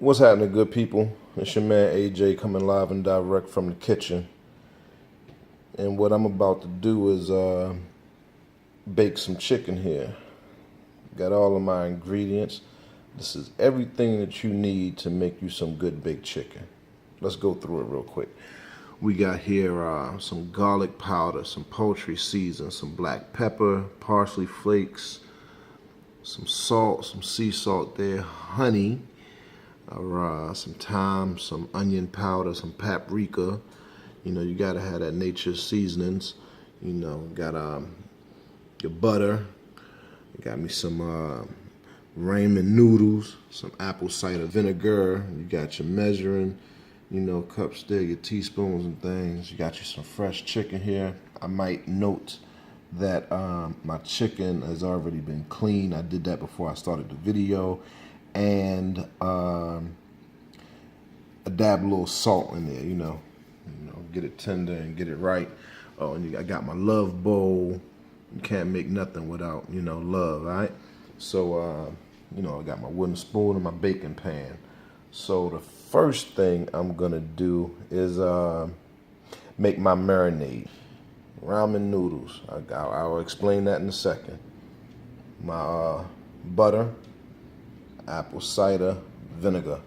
What's happening, good people? It's your man AJ coming live and direct from the kitchen. And what I'm about to do is bake some chicken here. Got all of my ingredients. This is everything that you need to make you some good baked chicken. Let's go through it real quick. We got here some garlic powder, some poultry seasoning, some black pepper, parsley flakes, some salt, some sea salt there, honey, some thyme, some onion powder, some paprika. You know, you gotta have that nature seasonings. You know, got your butter. You got me some ramen noodles, some apple cider vinegar. You got your measuring, you know, cups there, your teaspoons and things. You got you some fresh chicken here. I might note that my chicken has already been cleaned. I did that before I started the video. And a dab a little salt in there, you know, get it tender and get it right. Oh, and I got my love bowl. You can't make nothing without, you know, love, all right? So, you know, I got my wooden spoon and my baking pan. So the first thing I'm gonna do is make my marinade. Ramen noodles. I'll explain that in a second. My butter, apple cider vinegar,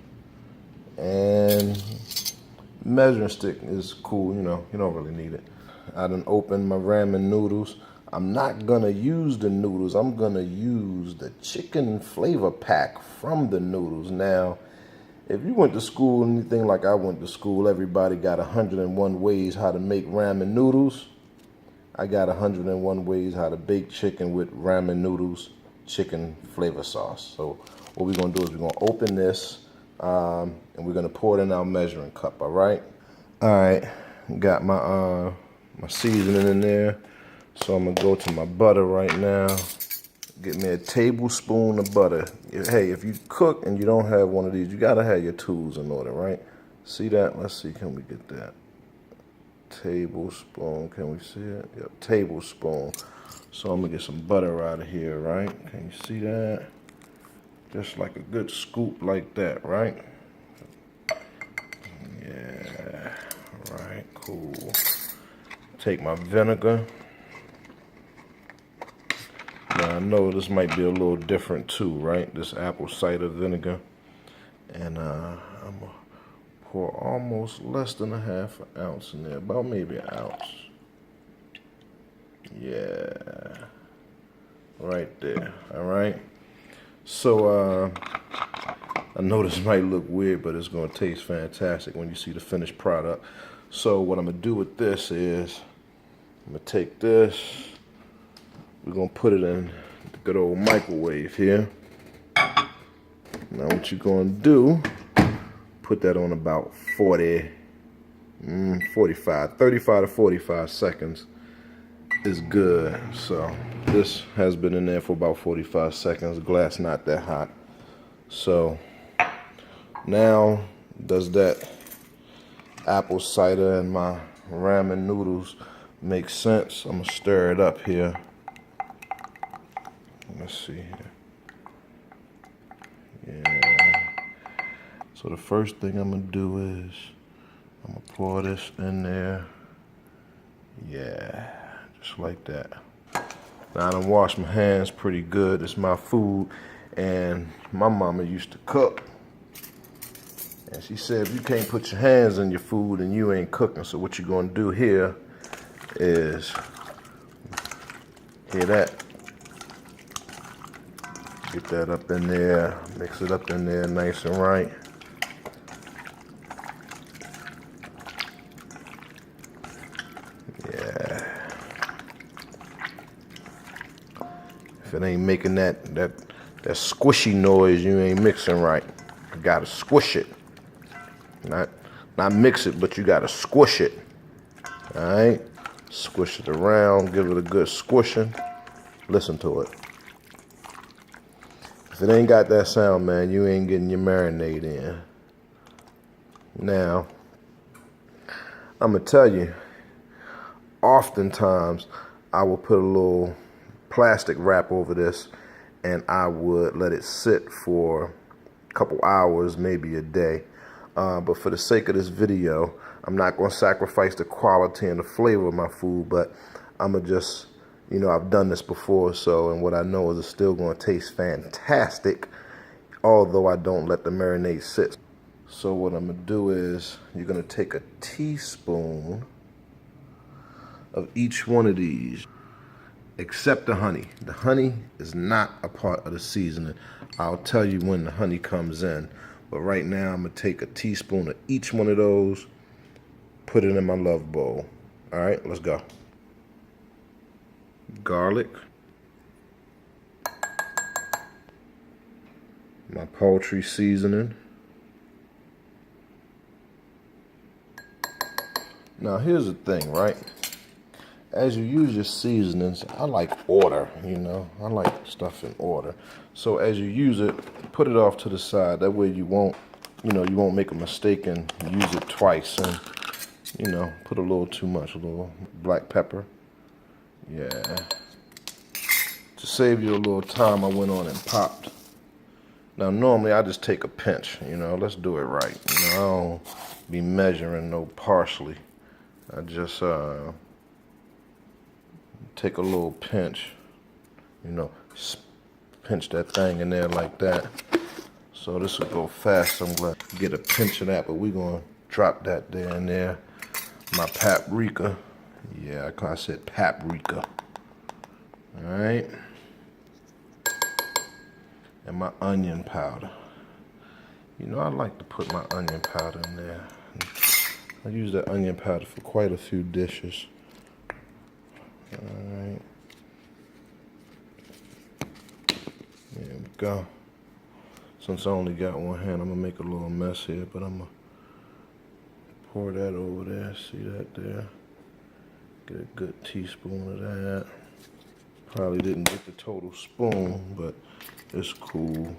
and measuring stick is cool, you know, you don't really need it. I done opened my ramen noodles. I'm not gonna use the noodles, I'm gonna use the chicken flavor pack from the noodles. Now, if you went to school, anything like I went to school, everybody got 101 ways how to make ramen noodles. I got 101 ways how to bake chicken with ramen noodles, chicken flavor sauce. So what we're gonna do is we're gonna open this and we're gonna pour it in our measuring cup, all right? All right, got my my seasoning in there. So I'm gonna go to my butter right now. Get me a tablespoon of butter. Hey, if you cook and you don't have one of these, you gotta have your tools in order, right? See that? Let's see, can we get that? Tablespoon, can we see it? Yep, tablespoon. So I'm gonna get some butter out of here, right? Can you see that? Just like a good scoop like that, right? Yeah, right, cool. Take my vinegar. Now I know this might be a little different too, right? This apple cider vinegar. And I'm gonna pour almost less than a half an ounce in there, about maybe an ounce. Yeah, right there, all right? So I know this might look weird, but it's gonna taste fantastic when you see the finished product. So what I'm gonna do with this is, I'm gonna take this, we're gonna put it in the good old microwave here. Now what you're gonna do, put that on about 35 to 45 seconds is good. So this has been in there for about 45 seconds. Glass not that hot. So now does that apple cider and my ramen noodles make sense? I'm gonna stir it up here. Let's see here. Yeah. So the first thing I'm gonna do is I'm gonna pour this in there. Yeah, just like that. Now I done washed my hands pretty good. It's my food, and my mama used to cook. And she said, if you can't put your hands in your food, and you ain't cooking. So what you're gonna do here is, hear that? Get that up in there, mix it up in there nice and right. Yeah. If it ain't making that squishy noise, you ain't mixing right. You gotta squish it. Not mix it, but you gotta squish it. All right? Squish it around, give it a good squishing. Listen to it. If it ain't got that sound, man, you ain't getting your marinade in. Now, I'm gonna tell you, oftentimes I will put a little plastic wrap over this and I would let it sit for couple hours, maybe a day. But for the sake of this video, I'm not going to sacrifice the quality and the flavor of my food, but I'm going to just, you know, I've done this before, so, and what I know is it's still going to taste fantastic, although I don't let the marinade sit. So what I'm going to do is, you're going to take a teaspoon of each one of these, except the honey. The honey is not a part of the seasoning. I'll tell you when the honey comes in. But right now, I'm going to take a teaspoon of each one of those, put it in my love bowl. All right, let's go. Garlic. My poultry seasoning. Now, here's the thing, right? As you use your seasonings, I like order, you know. I like stuff in order. So as you use it, put it off to the side. That way you won't, you know, you won't make a mistake and use it twice and, you know, put a little too much, a little black pepper. Yeah. To save you a little time, I went on and popped. Now, normally I just take a pinch, you know, let's do it right. You know, I don't be measuring no partially. I just, take a little pinch, you know, pinch that thing in there like that. So this will go fast. I'm glad to get a pinch of that, but we're going to drop that there and there. My paprika. Yeah, I said paprika. All right. And my onion powder. You know, I like to put my onion powder in there. I use that onion powder for quite a few dishes. All right. There we go. Since I only got one hand, I'm going to make a little mess here, but I'm going to pour that over there. See that there? Get a good teaspoon of that. Probably didn't get the total spoon, but it's cool.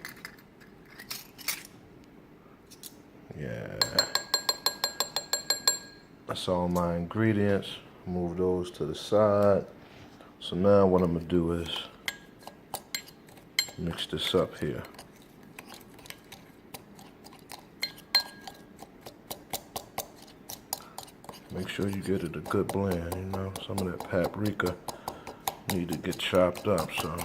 Yeah. That's all my ingredients. Move those to the side. So now what I'm going to do is mix this up here. Make sure you get it a good blend, you know. Some of that paprika need to get chopped up, so.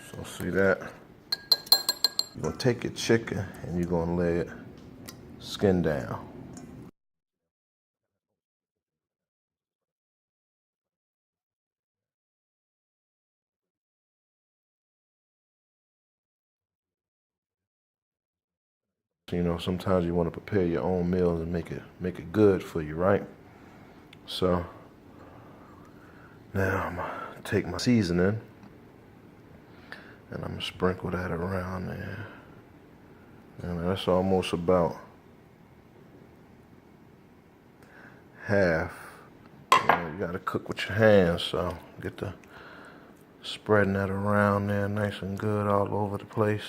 So see that? You're gonna take your chicken and you're gonna lay it skin down. You know, sometimes you want to prepare your own meals and make it good for you, right? So now I'm gonna take my seasoning and I'm gonna sprinkle that around there. And that's almost about half. You know, you gotta cook with your hands, so get the spreading that around there nice and good all over the place.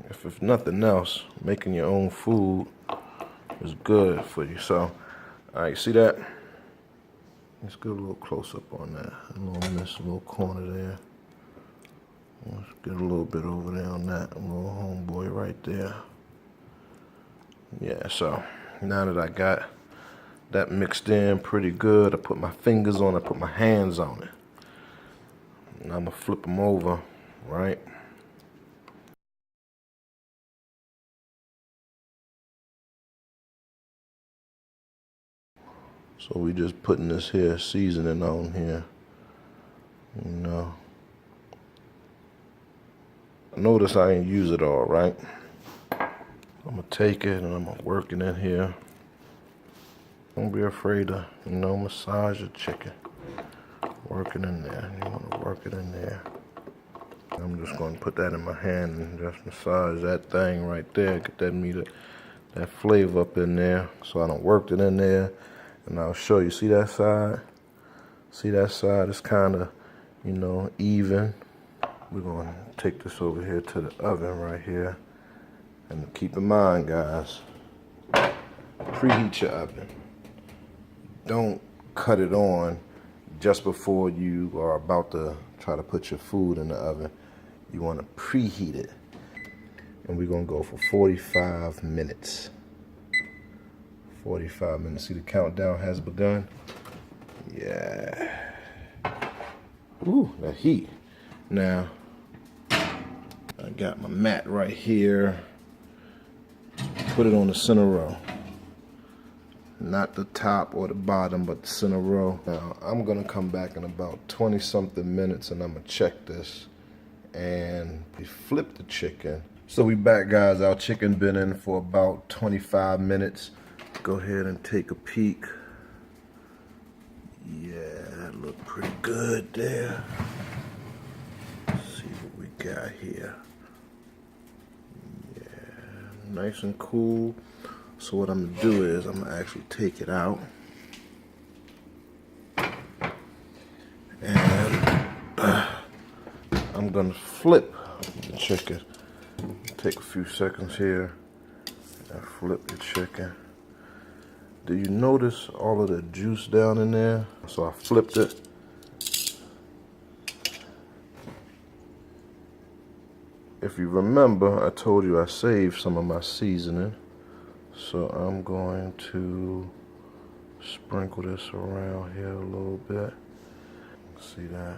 If nothing else, making your own food is good for you. So, all right, see that? Let's get a little close up on that. A little corner there. Let's get a little bit over there on that. A little homeboy right there. Yeah, so now that I got that mixed in pretty good, I put my fingers on it, I put my hands on it. And I'm gonna flip them over, right? So we just putting this here seasoning on here, you know. Notice I ain't use it all, right? I'm gonna take it and I'm gonna work it in here. Don't be afraid to, you know, massage your chicken. Work it in there. You wanna work it in there. I'm just gonna put that in my hand and just massage that thing right there. Get that meat, that flavor up in there. So I done worked it in there. And I'll show you, see that side? See that side? It's kind of, you know, even. We're going to take this over here to the oven right here. And keep in mind, guys, preheat your oven. Don't cut it on just before you are about to try to put your food in the oven. You want to preheat it. And we're going to go for 45 minutes. 45 minutes. See, the countdown has begun. Yeah. Ooh, that heat. Now, I got my mat right here. Put it on the center row. Not the top or the bottom, but the center row. Now, I'm gonna come back in about 20 something minutes and I'm gonna check this. And we flip the chicken. So we back, guys. Our chicken been in for about 25 minutes. Go ahead and take a peek. Yeah, that looked pretty good there. Let's see what we got here. Yeah, nice and cool. So what I'm gonna do is I'm gonna actually take it out. And I'm gonna flip the chicken. Take a few seconds here and flip the chicken. Do you notice all of the juice down in there? So I flipped it. If you remember, I told you I saved some of my seasoning. So I'm going to sprinkle this around here a little bit. See that?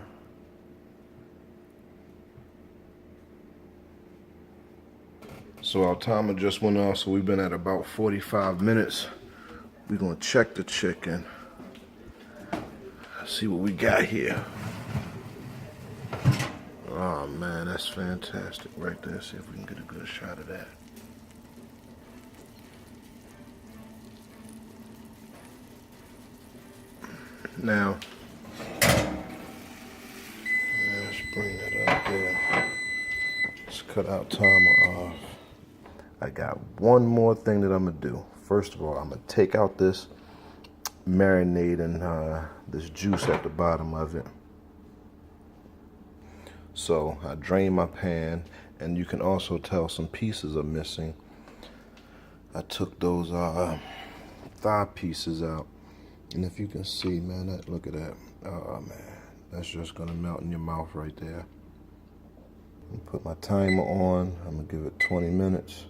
So our timer just went off, so we've been at about 45 minutes. We're gonna check the chicken. See what we got here. Oh man, that's fantastic right there. See if we can get a good shot of that. Now, let's bring that up there. Let's cut our timer off. I got one more thing that I'm gonna do. First of all, I'm gonna take out this marinade and this juice at the bottom of it. So I drained my pan, and you can also tell some pieces are missing. I took those thigh pieces out, and if you can see, man, look at that. Oh man, that's just gonna melt in your mouth right there. Put my timer on. I'm gonna give it 20 minutes.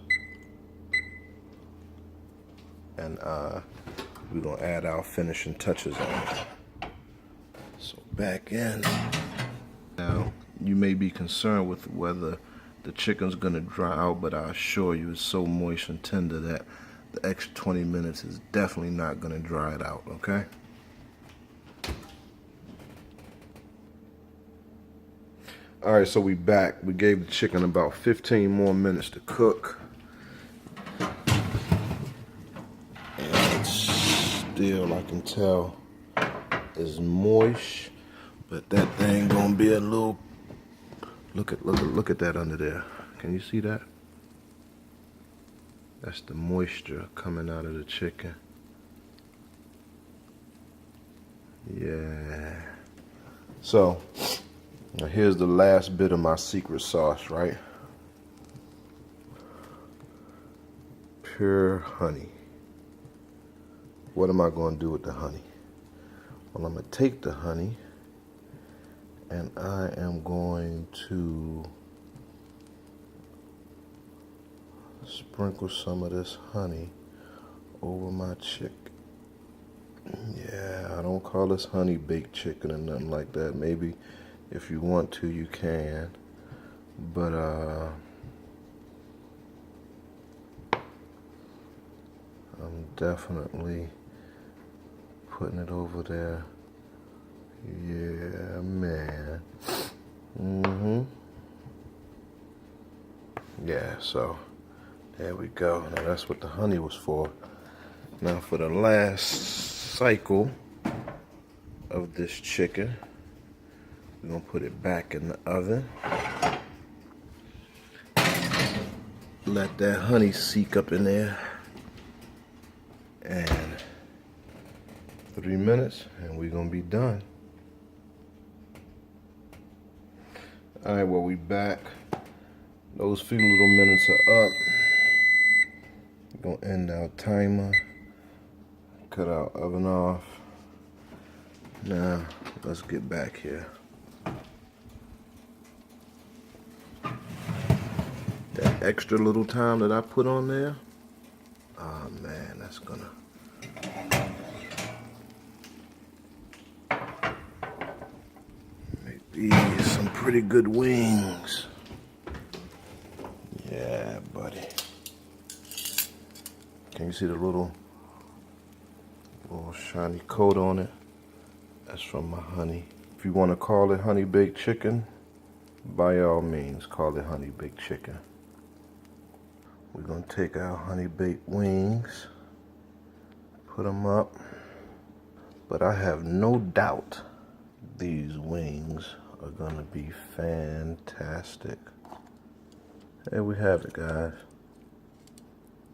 And we're gonna add our finishing touches on it. So back in. Now, you may be concerned with whether the chicken's gonna dry out, but I assure you it's so moist and tender that the extra 20 minutes is definitely not gonna dry it out, okay? All right, so we back. We gave the chicken about 15 more minutes to cook. Still, I can tell, is moist, but that thing gonna be a little. Look at that under there. Can you see that? That's the moisture coming out of the chicken. Yeah. So now here's the last bit of my secret sauce, right? Pure honey. What am I going to do with the honey? Well, I'm going to take the honey and I am going to sprinkle some of this honey over my chicken. Yeah, I don't call this honey baked chicken or nothing like that. Maybe if you want to, you can. But I'm definitely putting it over there. Yeah, man. Yeah, so there we go. Now that's what the honey was for. Now for the last cycle of this chicken, we're gonna put it back in the oven. Let that honey seep up in there. And 3 minutes and we're gonna be done. All right, well, we back. Those few little minutes are up. Gonna end our timer. Cut our oven off. Now, let's get back here. That extra little time that I put on there, oh man, that's gonna make these some pretty good wings. Yeah, buddy. Can you see the little shiny coat on it? That's from my honey. If you want to call it honey baked chicken, by all means, call it honey baked chicken. We're gonna take our honey baked wings, put them up, but I have no doubt these wings are gonna be fantastic. There we have it, guys.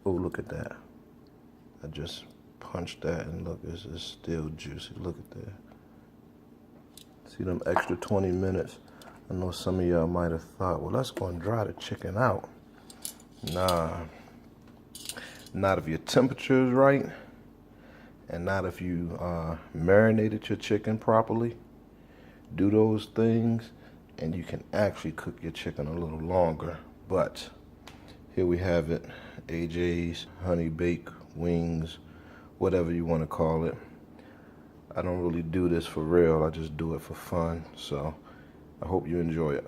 Oh, look at that. I just punched that and look, it's still juicy. Look at that. See them extra 20 minutes? I know some of y'all might have thought, well, that's gonna dry the chicken out. Nah, not if your temperature is right, and not if you marinated your chicken properly. Do those things, and you can actually cook your chicken a little longer. But here we have it, AJ's honey baked wings, whatever you want to call it. I don't really do this for real, I just do it for fun. So I hope you enjoy it.